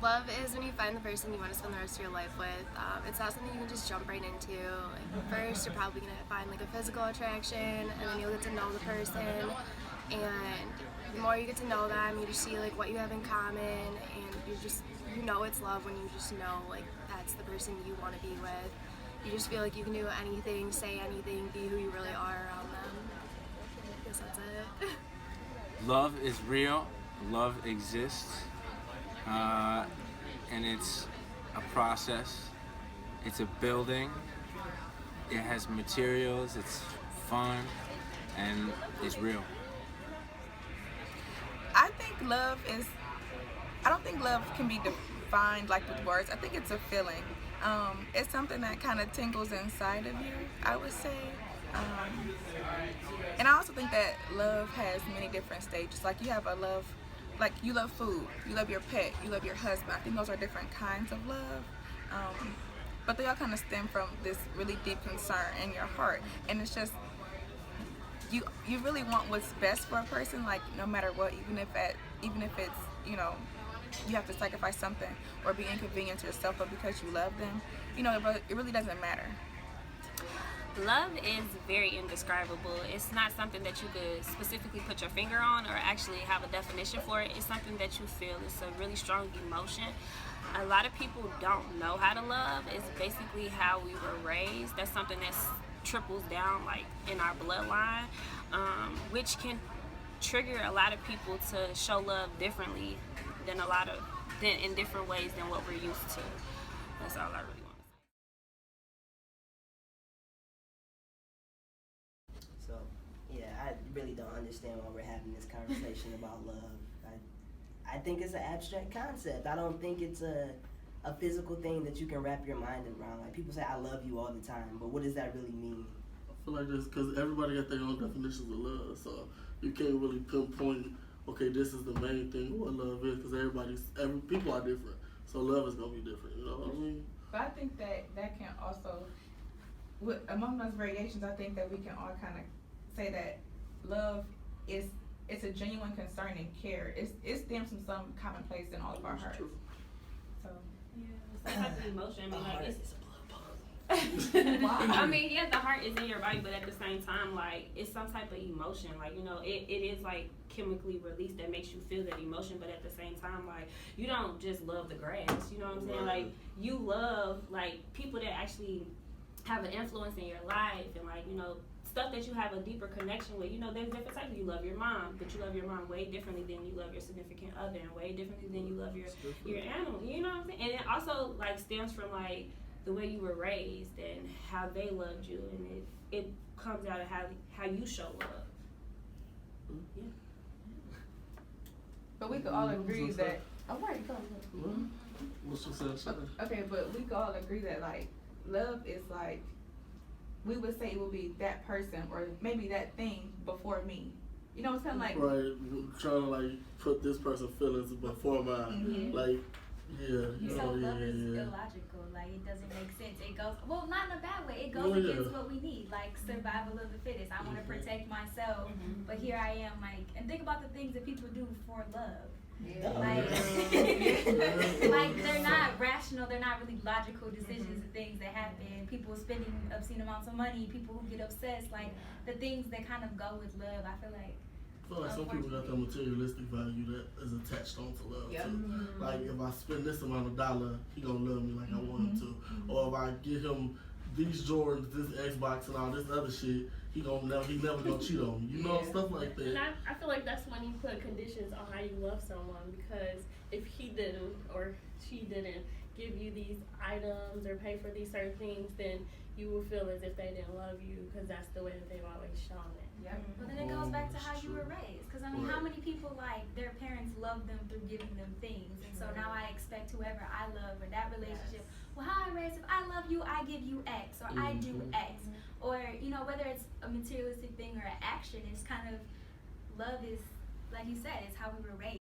Love is when you find the person you want to spend the rest of your life with. It's not something you can just jump right into. Like, first, you're probably going to find like a physical attraction, and then you'll get to know the person. And the more you get to know them, you just see like what you have in common, and you know it's love when you just know like that's the person you want to be with. You just feel like you can do anything, say anything, be who you really are around them. I guess that's it. Love is real. Love exists. And it's a process. It's a building. It has materials. It's fun, and it's real. I don't think love can be defined like with words. I think it's a feeling. It's something that kind of tingles inside of you, I would say. And I also think that love has many different stages. Like you have a love, like you love food, you love your pet, you love your husband. I think those are different kinds of love. But they all kind of stem from this really deep concern in your heart. And it's just, you really want what's best for a person, like no matter what, even if it's, you know, you have to sacrifice something or be inconvenient to yourself, but because you love them, you know, it really doesn't matter. Love is very indescribable. It's not something that you could specifically put your finger on or actually have a definition for it. It's something that you feel. It's a really strong emotion. A lot of people don't know how to love. It's basically how we were raised. That's something that triples down like in our bloodline, which can trigger a lot of people to show love differently than in different ways than what we're used to. That's all I really want to say. So, yeah, I really don't understand why we're having this conversation about love. I think it's an abstract concept. I don't think it's a physical thing that you can wrap your mind around. Like, people say, I love you all the time, but what does that really mean? I feel like this because everybody got their own definitions of love, so you can't really pinpoint, okay, this is the main thing what love is, because people are different, so love is going to be different, you know what I mean? But I think that can also, among those variations, I think that we can all kind of say that love it's a genuine concern and care. It stems from some common place in all of our hearts. So yeah, it's some type of emotion. I mean, like it's wow. I mean, yeah, the heart is in your body, but at the same time, like it's some type of emotion. Like, you know, it is like chemically released that makes you feel that emotion, but at the same time, like you don't just love the grass. You know what I'm saying? Like you love like people that actually have an influence in your life, and like, you know, stuff that you have a deeper connection with. You know, there's different types. You love your mom, but you love your mom way differently than you love your significant other, and way differently than you love your animal. You know what I'm saying? And it also like stems from like the way you were raised and how they loved you, and it comes out of how you show love. Yeah. But we could all agree that. Oh, right, go. What's your sense? Okay, but we could all agree that like love is like, we would say it would be that person or maybe that thing before me. You know, it's kind of like right, trying to like put this person's feelings before mine. Mm-hmm. Like, yeah. So love is yeah. illogical. Like it doesn't make sense. It goes not in a bad way. It goes against what we need, like survival of the fittest. I want to protect myself, but here I am, like, and think about the things that people do for love. Yeah. Like, like they're not rational. They're not really logical decisions and things that happen. People spending obscene amounts of money. People who get obsessed. Like the things that kind of go with love. I feel like. I feel like some people got that materialistic value that is attached onto love too. Like if I spend this amount of dollar, he gonna love me like I want him to. Or if I give him these Jordans, this Xbox, and all this other shit, he never gonna cheat on me. You know, stuff like that. And I feel like that's when you put conditions on how you love someone, because if he didn't or she didn't give you these items or pay for these certain things, then you will feel as if they didn't love you because that's the way that they've always shown it. Yep. But then it goes back to how you were raised. Because, I mean, how many people, like, their parents love them through giving them things? And so now I expect whoever I love or that relationship, well, how I raised, if I love you, I give you X, or I do X. Or, you know, whether it's a materialistic thing or an action, it's kind of, love is, like you said, it's how we were raised.